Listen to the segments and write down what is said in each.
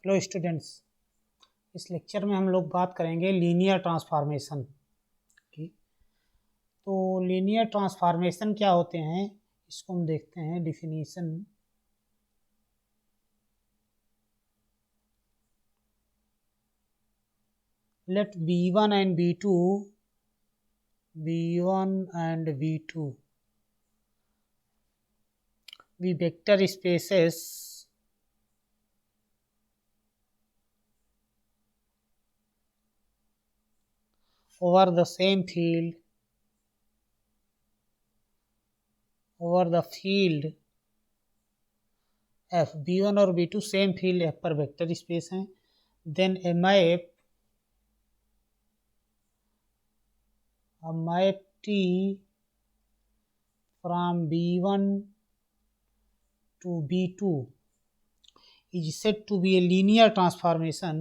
Hello students, इस lecture में हम लोग बात करेंगे लीनियर ट्रांसफॉर्मेशन की। तो लीनियर ट्रांसफॉर्मेशन क्या होते हैं इसको हम देखते हैं। Definition, let v1 and v2 be vector spaces over the same field f। v1 और v2 सेम फील्ड f पर वेक्टर स्पेस हैं। Then a map T from v1 to v2 is said to be a linear transformation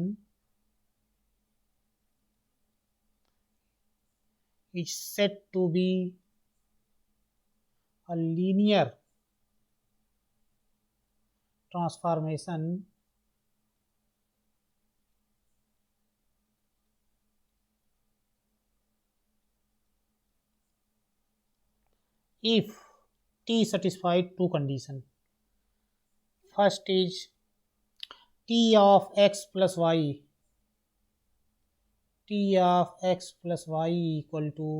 if T satisfied two conditions. First is T of x plus y equal to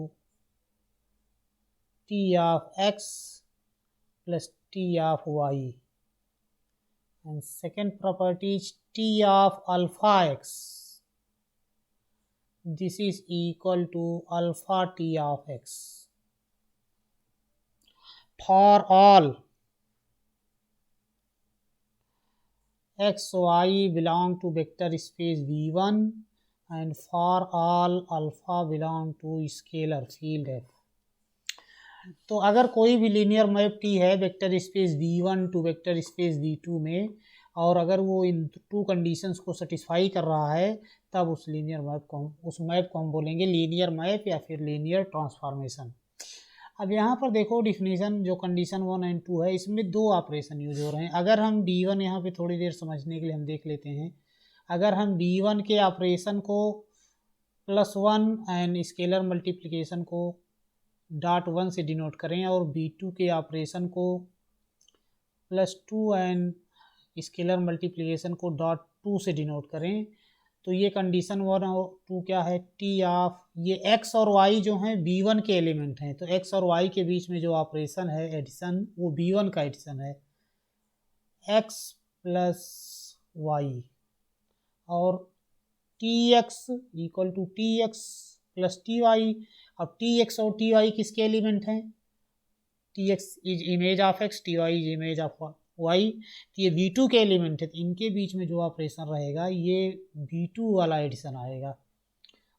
T of x plus T of y, and second property is T of alpha x, this is equal to alpha T of x for all x y belong to vector space v1 and for all alpha belong to scalar field f। तो अगर कोई भी linear map T है vector space v1 to vector space v2 में, और अगर वो इन टू कंडीशंस को सेटिस्फाई कर रहा है, तब उस मैप को हम बोलेंगे लीनियर मैप या फिर लीनियर ट्रांसफॉर्मेशन। अब यहाँ पर देखो डिफिनीशन, जो कंडीशन 1 एंड 2 है, इसमें दो ऑपरेशन यूज हो रहे हैं। अगर हम v1 यहाँ पे थोड़ी देर समझने के लिए हम देख लेते हैं। अगर हम v1 के ऑपरेशन को +1 एंड स्केलर मल्टीप्लिकेशन को .1 से डिनोट करें और v2 के ऑपरेशन को +2 एंड स्केलर मल्टीप्लिकेशन को .2 से डिनोट करें, तो ये कंडीशन 1 और 2 क्या है? टी ऑफ ये x और y जो हैं v1 के एलिमेंट हैं, तो x और y के बीच में जो ऑपरेशन है एडिशन, वो v1 का एडिशन है x प्लस y, और tx equal to tx plus ty। अब tx और ty किसके एलिमेंट हैं? tx is image of x, ty is image of y, तो ये v2 के एलिमेंट है। तो इनके बीच में जो ऑपरेशन रहेगा ये v2 वाला एडिशन आएगा।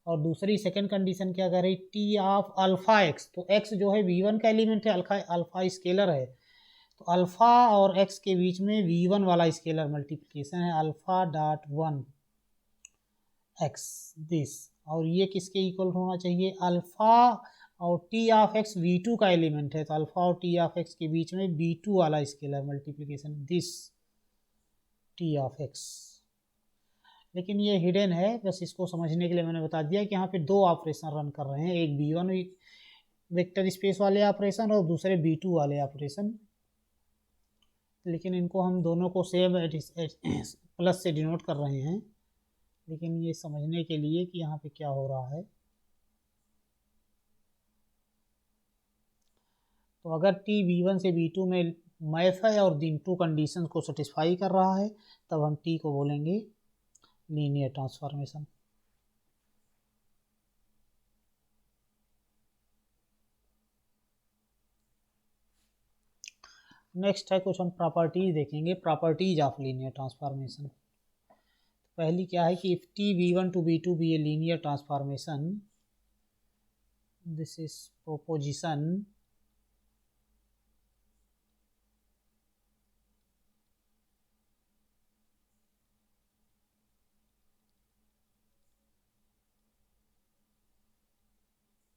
और दूसरी सेकंड कंडीशन क्या कर रही? टी ऑफ अल्फा एक्स, तो x जो है v1 का एलिमेंट है, अल्फा स्केलर है, तो अल्फा और x के बीच में v1 वाला स्केलर मल्टीप्लिकेशन है, अल्फा डॉट 1 x दिस, और ये किसके इक्वल होना चाहिए? अल्फा और टी ऑफ एक्स v2 का एलिमेंट है, तो अल्फा और टी ऑफ एक्स के बीच में v2 वाला scalar multiplication this T of x. लेकिन ये हिडन है, बस इसको समझने के लिए मैंने बता दिया कि यहाँ पे दो ऑपरेशन रन कर रहे हैं, एक v1 वेक्टर स्पेस वाले ऑपरेशन और दूसरे v2 वाले ऑपरेशन, लेकिन इनको हम दोनों को सेम प्लस से डिनोट कर रहे हैं। लेकिन ये समझने के लिए कि यहाँ पे क्या हो रहा है, तो अगर t v1 से v2 में मैप है और इन टू कंडीशंस को सेटिस्फाई कर रहा है, तब हम t को बोलेंगे लीनियर ट्रांसफॉर्मेशन। नेक्स्ट है कुछ हम प्रॉपर्टीज देखेंगे, प्रॉपर्टीज ऑफ लीनियर ट्रांसफॉर्मेशन। पहली क्या है कि if t v1 to v2 be a linear transformation, this is proposition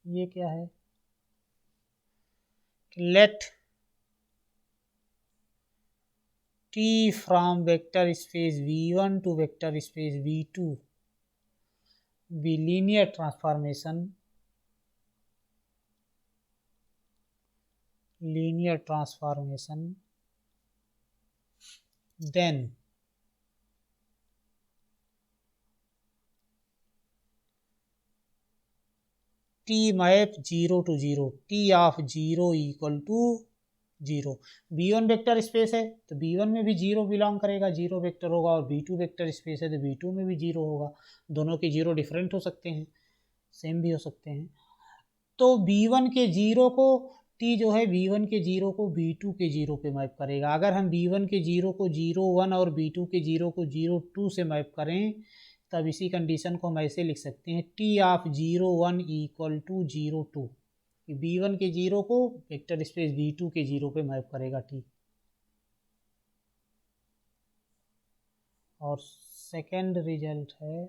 ये क्या है? Let T from vector space V1 to vector space V2 be linear transformation then T map 0 to 0, T of 0 equal to 0। B1 vector space है तो B1 में भी 0 belong करेगा, 0 vector होगा, और B2 वेक्टर स्पेस है तो B2 में भी 0 होगा। दोनों के 0 डिफरेंट हो सकते हैं, सेम भी हो सकते हैं। तो B1 के 0 को T जो है B1 के 0 को B2 के 0 पे मैप करेगा। अगर हम B1 के 0 को 0 1 और B2 के 0 को 0 2 से मैप करें तब इसी कंडीशन को हम ऐसे लिख सकते हैं, T of 0 1 equal to 0 2। B1 के 0 को वेक्टर स्पेस B2 के 0 पे मैप करेगा T। और सेकेंड रिजल्ट है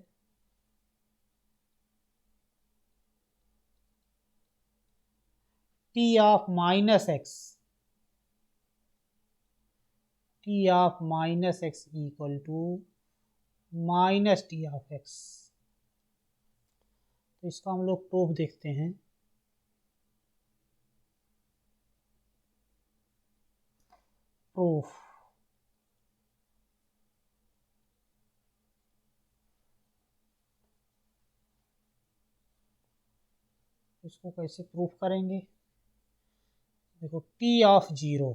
T of minus x, T of minus x equal to minus T of x. तो इसका हम लोग प्रूफ देखते हैं। प्रूफ इसको कैसे प्रूफ करेंगे? देखो T ऑफ 0,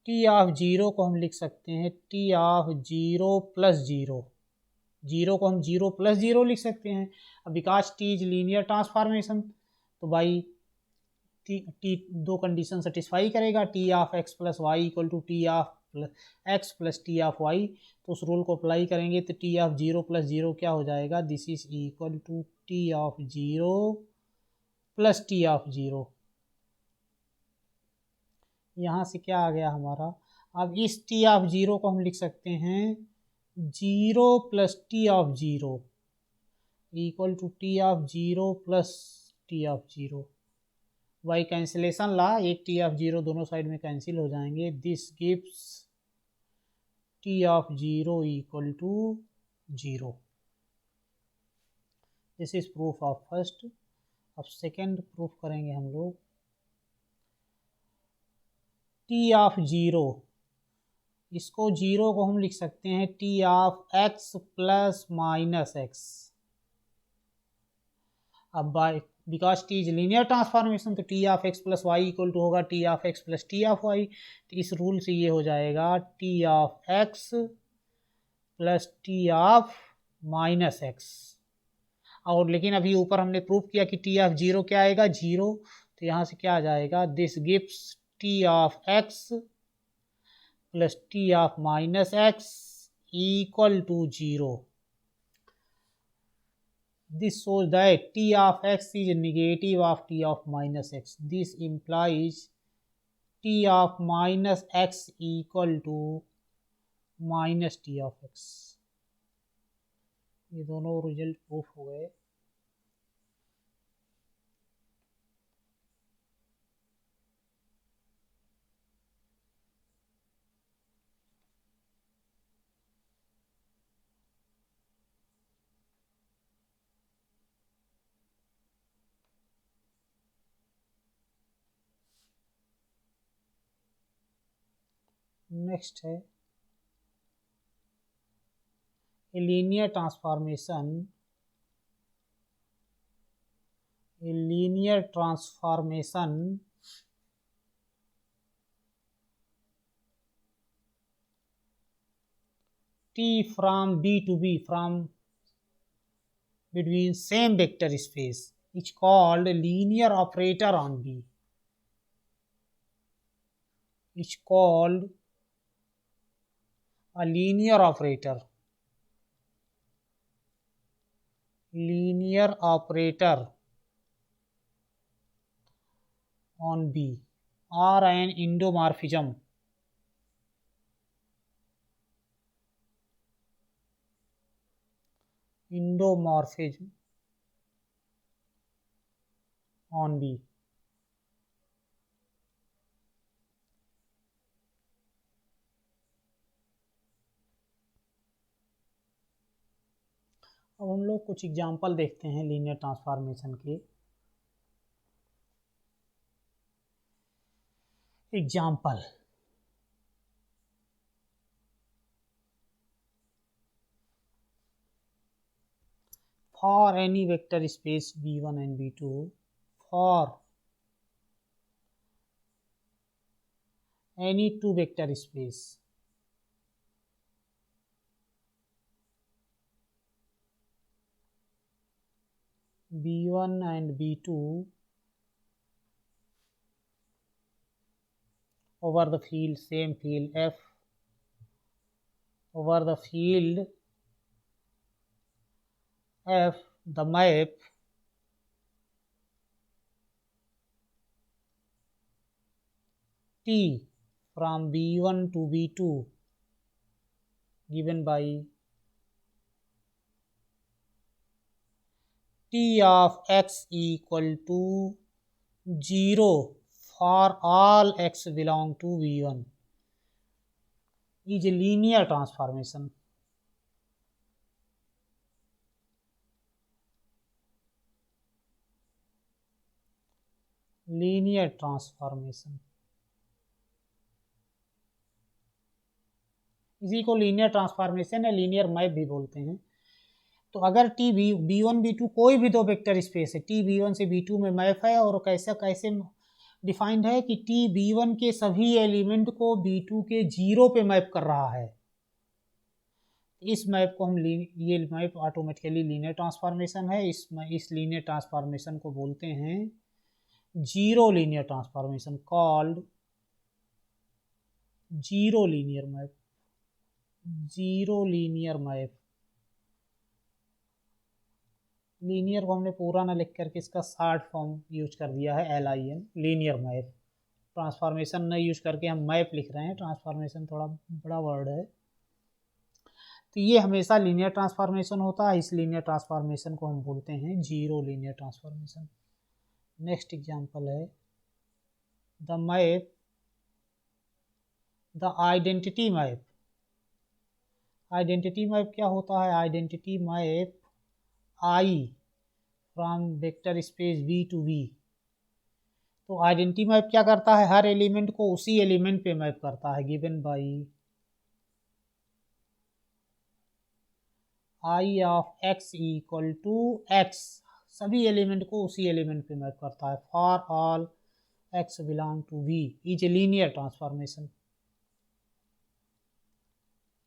T ऑफ 0 को हम लिख सकते हैं T ऑफ 0 प्लस 0। 0 को हम 0 प्लस 0 लिख सकते हैं। अब because T is linear transformation तो भाई T दो कंडीशन सेटिस्फाई करेगा। T of x plus Y equal to T of x plus T of Y. तो उस रूल को अप्लाई करेंगे तो T ऑफ 0 प्लस 0 क्या हो जाएगा? This is equal to T of 0 plus T of 0। यहाँ से क्या आ गया हमारा? अब इस T ऑफ 0 को हम लिख सकते हैं 0 plus T of 0 equal to T of 0 plus T of 0। By cancellation law एक T ऑफ 0 दोनों साइड में कैंसिल हो जाएंगे। This gives T of 0 equal to 0। This is proof of first. अब सेकेंड प्रूफ करेंगे हम लोग। T ऑफ 0, इसको 0 को हम लिख सकते हैं T of x plus minus x. अब by because T is linear transformation तो T of x plus Y equal to होगा T of x plus T of Y. तो इस रूल से ये हो जाएगा T of x plus T of minus x. और लेकिन अभी ऊपर हमने प्रूव किया कि T ऑफ 0 क्या आएगा? 0। तो यहाँ से क्या आ जाएगा? This gives T of x plus T of minus x equal to 0। This shows that T of x is negative of T of minus x. This implies T of minus x equal to minus T of x. ये दोनों result proof हो गए। Next है linear transformation. Linear transformation T from B to B from between same vector space is called linear operator on B. Is called a linear operator. Linear operator on B or an endomorphism. Endomorphism on B. अब हम लोग कुछ example देखते हैं linear transformation के। Example, for any vector space v1 and v2, for any two vector space v1 and v2 over the field, same field f, over the field f, the map T from v1 to v2 given by T of x equal to 0 for all x belong to v1 is a linear transformation. Linear transformation, इसी को linear transformation या linear map भी बोलते हैं। तो अगर T B one B two कोई भी दो वेक्टर स्पेस है, टी बी वन से बी टू में मैप है, और कैसे कैसे डिफाइंड है कि टी बी वन के सभी एलिमेंट को बी टू के जीरो पे मैप कर रहा है, इस मैप को हम ये मैप ऑटोमेटिकली लीनियर ट्रांसफॉर्मेशन है। इस लीनियर ट्रांसफॉर्मेशन को बोलते हैं zero linear transformation, called zero linear map. Zero linear map, linear को हमने पूरा ना लिख करके इसका शॉर्ट फॉर्म यूज कर दिया है LIN, लीनियर मैप। ट्रांसफॉर्मेशन न यूज करके हम मैप लिख रहे हैं, ट्रांसफॉर्मेशन थोड़ा बड़ा वर्ड है। तो ये हमेशा लीनियर ट्रांसफॉर्मेशन होता है, इस लीनियर ट्रांसफॉर्मेशन को हम बोलते हैं zero linear transformation. Next example है the map, the identity map. Identity map क्या होता है? Identity map I from vector space V to V। तो आइडेंटिटी मैप क्या करता है? हर एलिमेंट को उसी एलिमेंट पे मैप करता है, given by I of x equal to x, सभी एलिमेंट को उसी एलिमेंट पे मैप करता है। For all x belong to V is a linear transformation,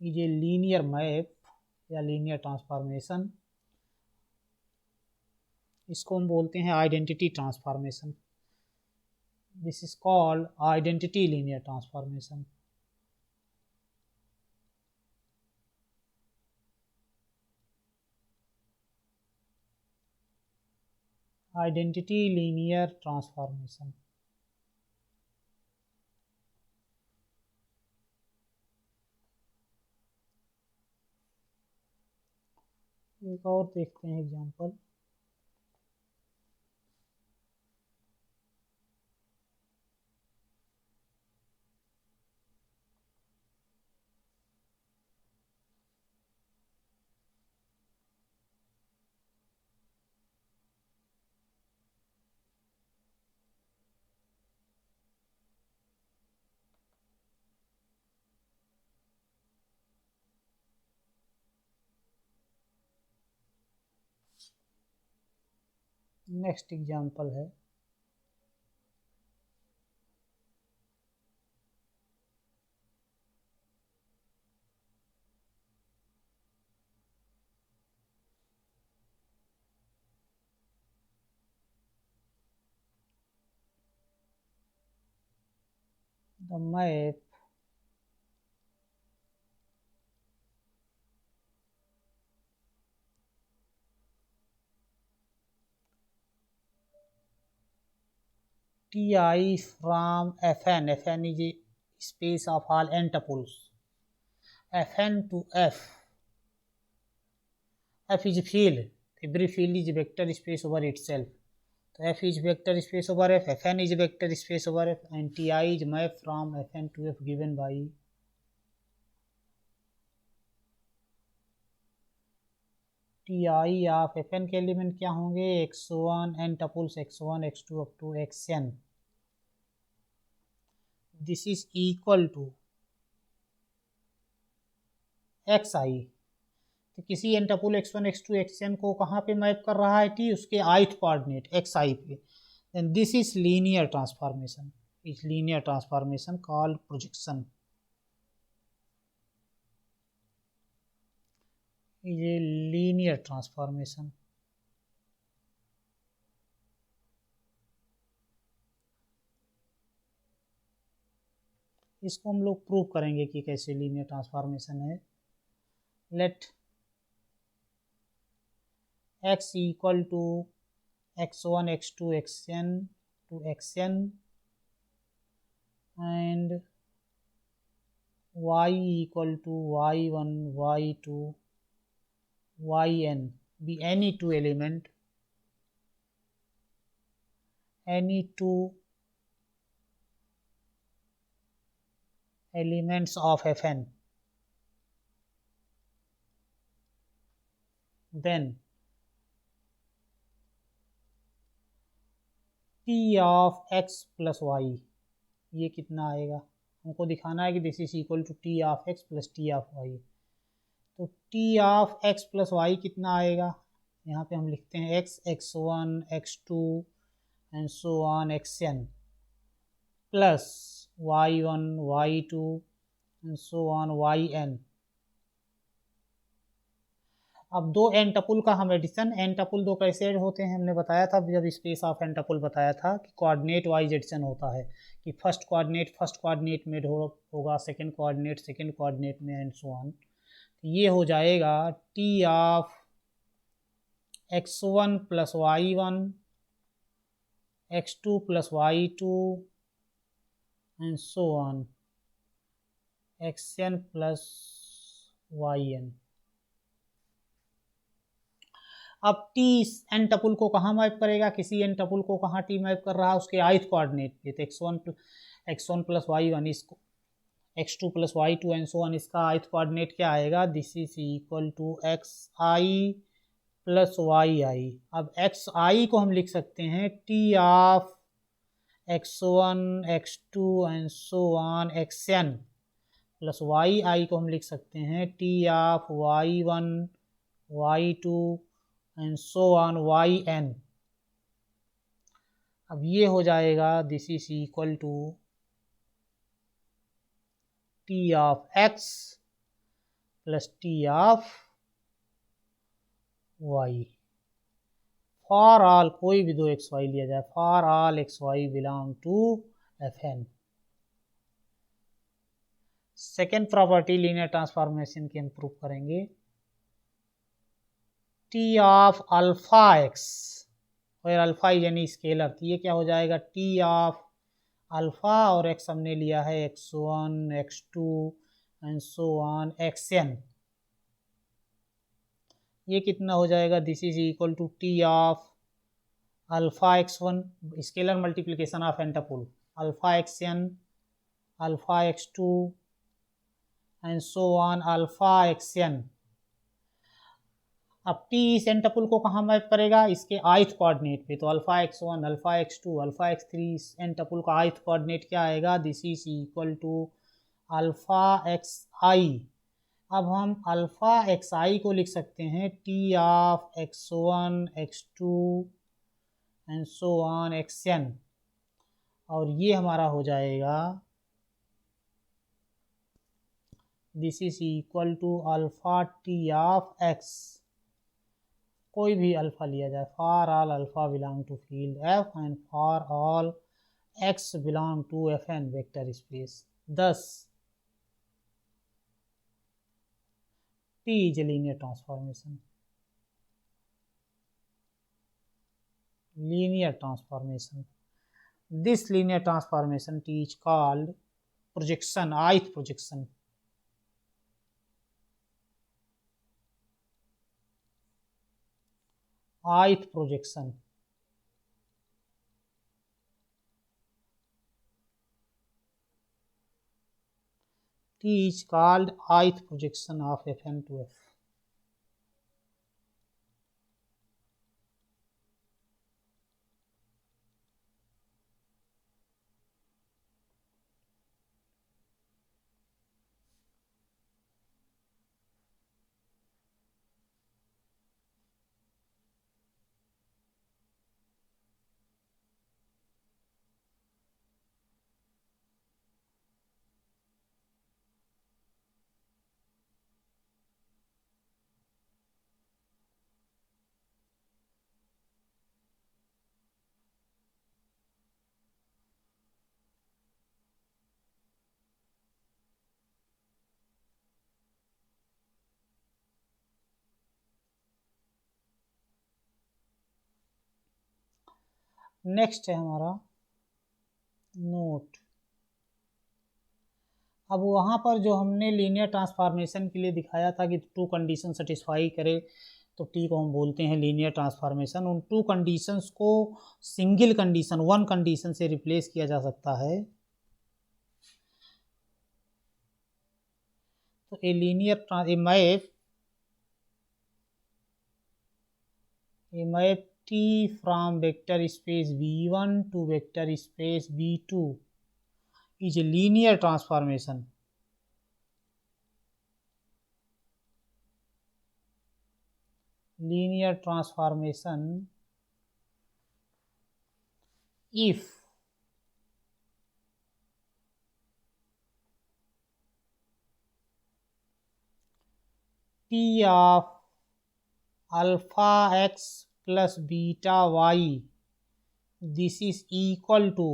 is a linear map या लीनियर ट्रांसफॉर्मेशन। इसको हम बोलते हैं identity transformation. This is called identity linear transformation. Identity linear transformation. एक और देखते हैं एग्जांपल। नेक्स्ट एग्जांपल है the map TI from FN, FN is a space of all n tuples, FN to F, F is a field, every field is a vector space over itself, so F is vector space over F, FN is a vector space over F, and TI is map from FN to F given by T I of F n के element क्या होंगे, x1 n tuples x1 x2 up to xn, this is equal to xi। तो किसी N टपुल x1 x2 xn को कहाँ पे map कर रहा है t, उसके ith कोऑर्डिनेट xi पे, then this is linear transformation, is linear transformation called projection, ये लीनियर ट्रांसफॉर्मेशन। इसको हम लोग प्रूव करेंगे कि कैसे लीनियर ट्रांसफॉर्मेशन है। Let x equal to x1 x2 xn to xn and y equal to y1 y2 yn be any two element, any two elements of Fn, then t of x plus y, ये कितना आएगा, हमको दिखाना है कि this is equal to T of x plus T of Y. तो T of x plus y कितना आएगा, यहाँ पे हम लिखते हैं x x1 x2 and so on xn plus y1 y2 and so on yn। अब दो एन टपुल का हम एडिशन, एन टपुल दो कैसे ऐड होते हैं हमने बताया था जब स्पेस ऑफ एन टपुल बताया था कि कोऑर्डिनेट वाइज एडिशन होता है, कि फर्स्ट कोऑर्डिनेट में होगा, सेकंड कोऑर्डिनेट में एंड सो ऑन। ये हो जाएगा T of x1 plus y1 x2 plus y2 and so on xn plus yn। अब टी एन टपुल को कहाँ मैप करेगा, किसी एन टपुल को कहाँ टी मैप कर रहा है, उसके ith कोऑर्डिनेट पे। तो x1 प्लस y1 इसको x2 plus y2 and so on, इसका ith कोऑर्डिनेट क्या आएगा, this is equal to xi plus yi। अब xi को हम लिख सकते हैं T of x1 x2 and so on xn plus yi को हम लिख सकते हैं T of y1 y2 and so on yn। अब ये हो जाएगा this is equal to T of x plus T of y for all, कोई भी दो एक्स वाई लिया जाए, for all x Y belong to Fn। Second property linear transformation की हम प्रूव करेंगे, टी ऑफ अल्फा एक्स और alpha यानी स्केलर, तो ये क्या हो जाएगा टी ऑफ अल्फा और एक्स हमने लिया है x1 x2 and so on xn। ये कितना हो जाएगा, this is equal to T of alpha x1 scalar multiplication of n tuple, alpha xn alpha x2 and so on alpha xn। अब T इस एन टपुल को कहाँ map करेगा, इसके ith कोऑर्डिनेट पे। तो alpha x1 alpha x2 alpha x3 इस n टपुल का ith कोऑर्डिनेट क्या आएगा, this is equal to alpha xi। अब हम अल्फा xi को लिख सकते हैं T of x1 x2 and so on xn, और ये हमारा हो जाएगा this is equal to alpha T of x, कोई भी अल्फा लिया जाए, for all alpha belong to field f and for all x belong to Fn vector space. thus T is a linear transformation, this linear transformation T is called projection, ith projection। ith projection T is called ith projection of Fn to F। Next है हमारा note. अब वहाँ पर जो हमने linear transformation के लिए दिखाया था कि टू कंडीशन सेटिस्फाई करे तो टी को हम बोलते हैं लीनियर ट्रांसफॉर्मेशन। उन टू कंडीशंस को सिंगल कंडीशन, वन कंडीशन से रिप्लेस किया जा सकता है। तो ए linear map T from vector space V1 to vector space V2 is a linear transformation. Linear transformation if T of alpha x plus beta y, this is equal to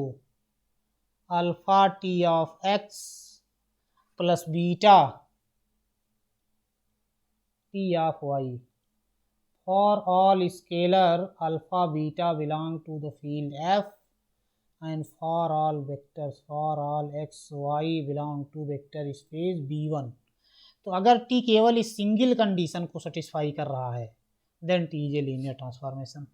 alpha T of x plus beta T of y for all scalar alpha beta belong to the field F and for all vectors for all x y belong to vector space B1। तो अगर T केवल इस single condition को satisfy कर रहा है then T is a linear transformation.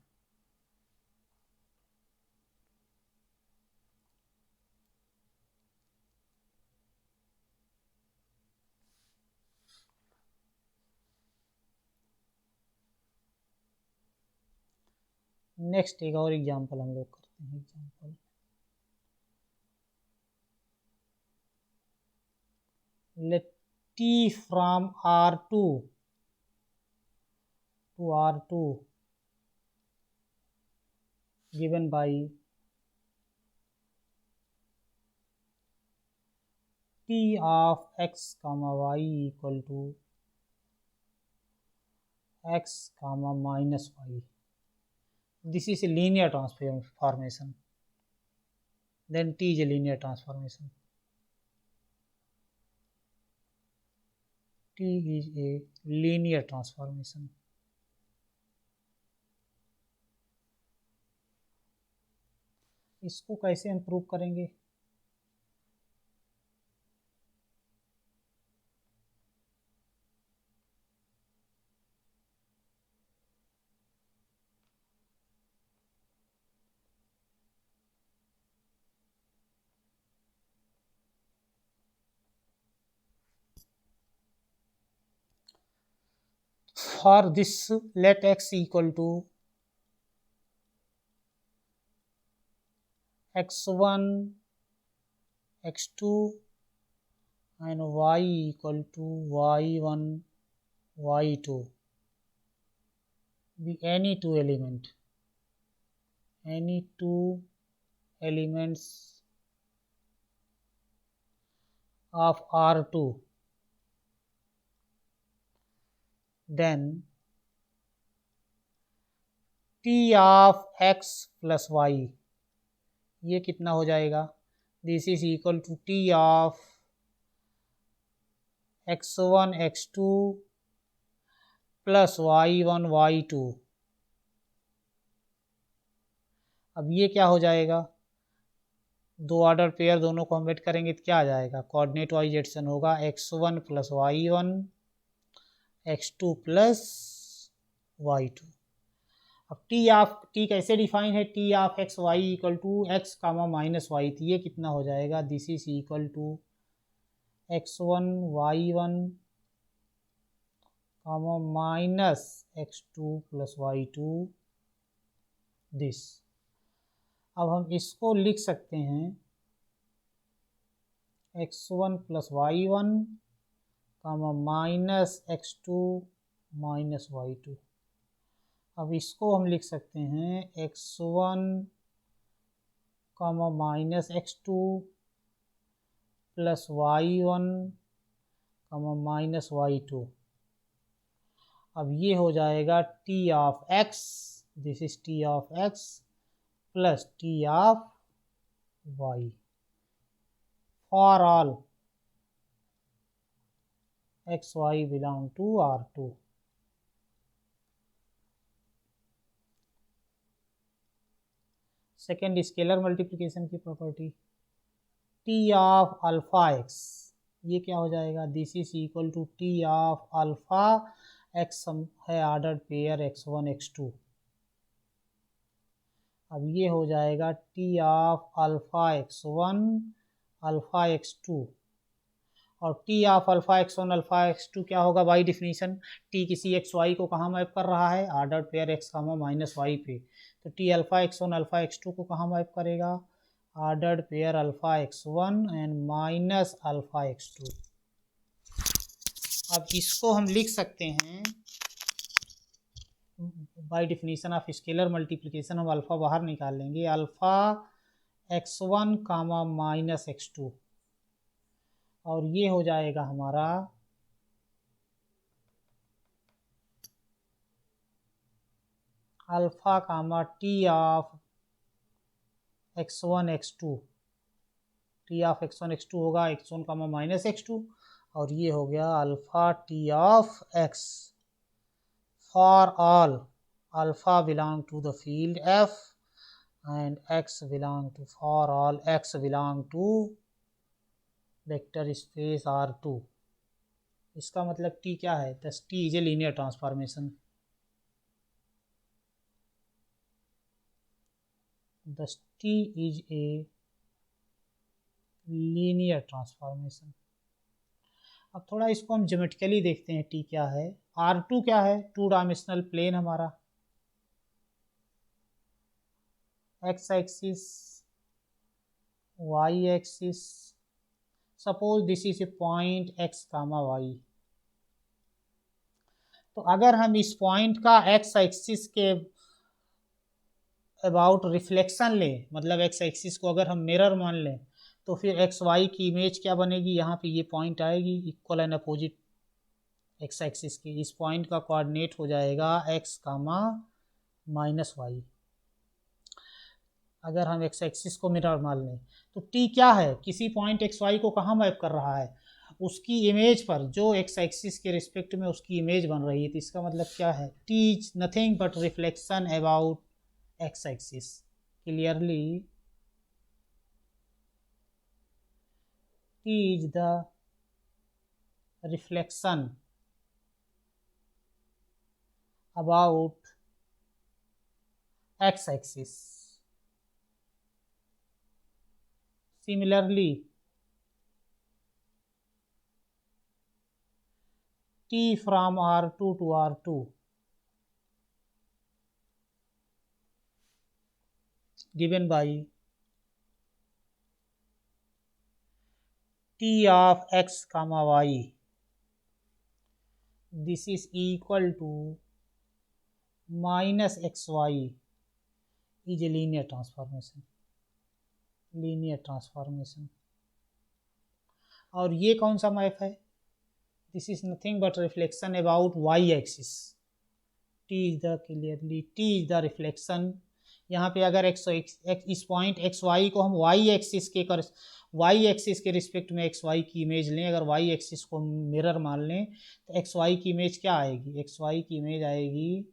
Next एक और एग्जांपल हम लोग करते हैं। Example let T from R2 to R2 given by T of x comma y equal to x comma minus y, this is a linear transformation, then T is a linear transformation। T is a linear transformation। इसको कैसे हम prove करेंगे? For this, let x equal to x1, x2 and y equal to y1, y2 be any two elements of R2, then T of x plus y, ये कितना हो जाएगा? This is equal to T of x1 x2 plus y1 y2। अब ये क्या हो जाएगा? दो ऑर्डर पेयर दोनों को हम ऐड करेंगे तो क्या आ जाएगा? कोऑर्डिनेट वाइज एडिशन होगा x1 plus y1 x2 plus y2। अब टी कैसे डिफाइन है? T of x Y equal to x comma minus Y, तो ये कितना हो जाएगा? This is equal to x1 y1 comma minus x2 plus y2 this. अब हम इसको लिख सकते हैं x1 plus y1 comma minus x2 minus y2। अब इसको हम लिख सकते हैं x1 comma minus x2 plus y1 comma minus y2। अब ये हो जाएगा t of x, this is t of x plus t of y for all x y belong to R2। Second scalar multiplication की property, T of alpha x, ये क्या हो जाएगा, this is equal to T of alpha x है ordered pair x1 x2। अब ये हो जाएगा T of alpha x1 alpha x2, और T of alpha x1 alpha x2 क्या होगा बाई डिफिनीशन, टी किसी xy को कहाँ मैप कर रहा है, ordered pair x minus Y पे, तो T alpha x1 alpha x2 को कहाँ मैप करेगा, ordered pair alpha x1 and minus alpha x2। अब इसको हम लिख सकते हैं by definition of scalar multiplication, हम अल्फा बाहर निकाल लेंगे, alpha x1 comma minus x2, और ये हो जाएगा हमारा alpha comma T of x1 x2, T of x1 x2 होगा x1 कामा माइनस x2, और ये हो गया alpha T of x for all alpha belong to the field f and x belong to, for all x belong to vector space R2। इसका मतलब t क्या है, दस t is a linear transformation, दस t is a linear transformation. अब थोड़ा इसको हम ज्योमेट्रिकली देखते हैं, t क्या है, R2 क्या है, टू डायमेंशनल प्लेन हमारा, x axis y axis, suppose this is a point x comma y, तो अगर हम इस पॉइंट का x एक्सिस के अबाउट रिफ्लेक्शन लें, मतलब x एक्सिस को अगर हम मिरर मान लें, तो फिर एक्स वाई की इमेज क्या बनेगी, यहाँ पे ये पॉइंट आएगी equal and opposite x axis की, इस पॉइंट का कोऑर्डिनेट हो जाएगा x कामा माइनस वाई। अगर हम एक्स एक्सिस को मिरर मान लें तो t क्या है, किसी पॉइंट एक्स वाई को कहाँ मैप कर रहा है, उसकी इमेज पर, जो एक्स एक्सिस के रिस्पेक्ट में उसकी इमेज बन रही है, तो इसका मतलब क्या है, t is nothing but reflection about x axis, clearly t is the reflection about x axis. Similarly, t from R2 to R2 given by t of x comma y, this is equal to minus xy is a linear transformation, linear transformation। और ये कौन सा map है, this is nothing but reflection about Y axis, t is the, clearly t is the reflection. यहाँ पे अगर इस point x Y को हम वाई एक्सिस के रिस्पेक्ट में एक्स वाई की इमेज लें, अगर वाई एक्सिस को मिरर मान लें, तो एक्स वाई की इमेज क्या आएगी, एक्स वाई की इमेज आएगी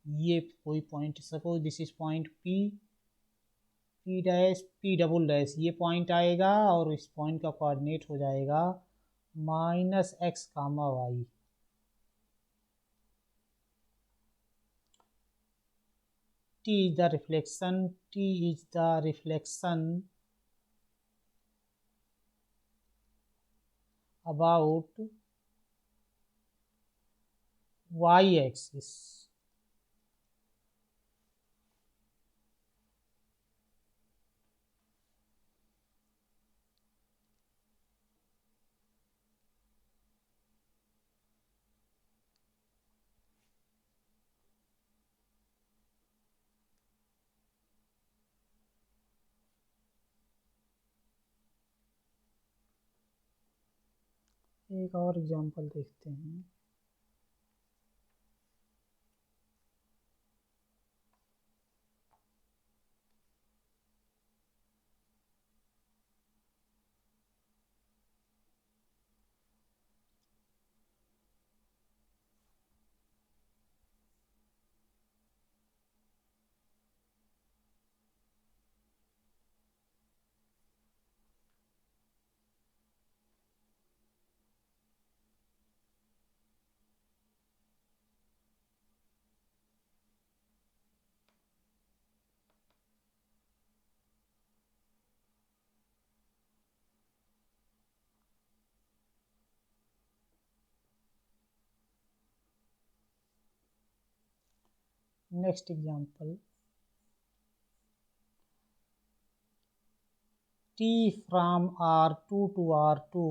ये कोई point, suppose this is point P dash P double dash, ये पॉइंट आएगा और इस पॉइंट का कोऑर्डिनेट हो जाएगा minus x comma Y. t is the reflection, t is the reflection about y axis। एक और एग्जांपल देखते हैं, next example, t from R2 to R2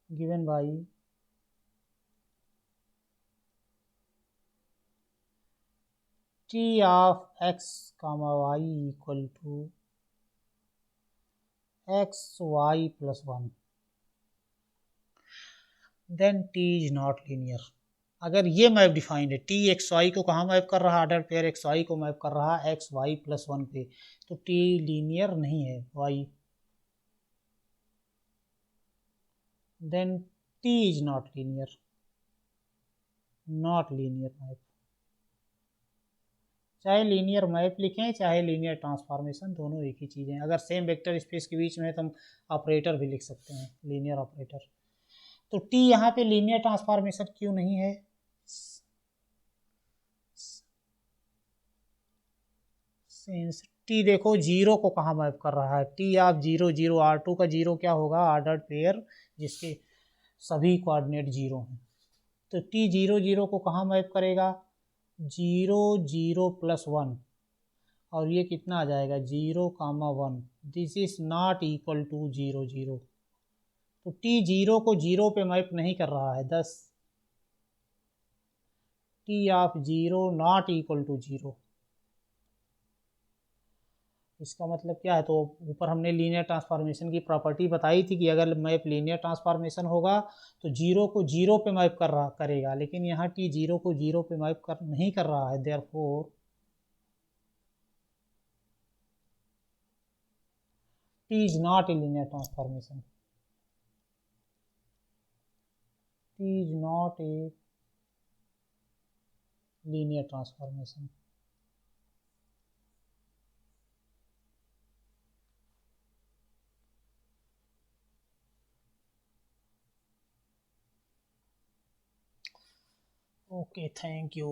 given by t of x comma y equal to x y plus 1, then t is not linear। अगर ये map defined है, T x Y को कहाँ map कर रहा है, ऑर्डर पेयर एक्स वाई को map कर रहा है एक्स वाई प्लस 1 पे, तो टी लीनियर नहीं है Y, then T is not linear, not linear map. चाहे लीनियर मैप लिखें चाहे लीनियर ट्रांसफॉर्मेशन, दोनों एक ही चीज़ें हैं। अगर सेम वेक्टर स्पेस के बीच में है तो हम ऑपरेटर भी लिख सकते हैं, लीनियर ऑपरेटर। तो टी यहाँ पे लीनियर ट्रांसफॉर्मेशन क्यों नहीं है? सिंस टी देखो जीरो को कहाँ मैप कर रहा है, T of zero zero, R two का जीरो क्या होगा, ऑर्डर्ड पेयर जिसके सभी कोऑर्डिनेट जीरो हैं। तो टी जीरो जीरो को कहाँ मैप करेगा, जीरो जीरो प्लस 1, और ये कितना आ जाएगा, 0, 1। This is not equal to 0, 0। तो टी जीरो को जीरो पे मैप नहीं कर रहा है, 10 T of zero not equal to 0। इसका मतलब क्या है, तो ऊपर हमने लीनियर ट्रांसफॉर्मेशन की प्रॉपर्टी बताई थी कि अगर मैप लीनियर ट्रांसफॉर्मेशन होगा तो जीरो को जीरो पे मैप करेगा, लेकिन यहाँ टी जीरो को जीरो पे मैप नहीं कर रहा है, therefore T is not a linear transformation, T is not a linear transformation. Okay, thank you.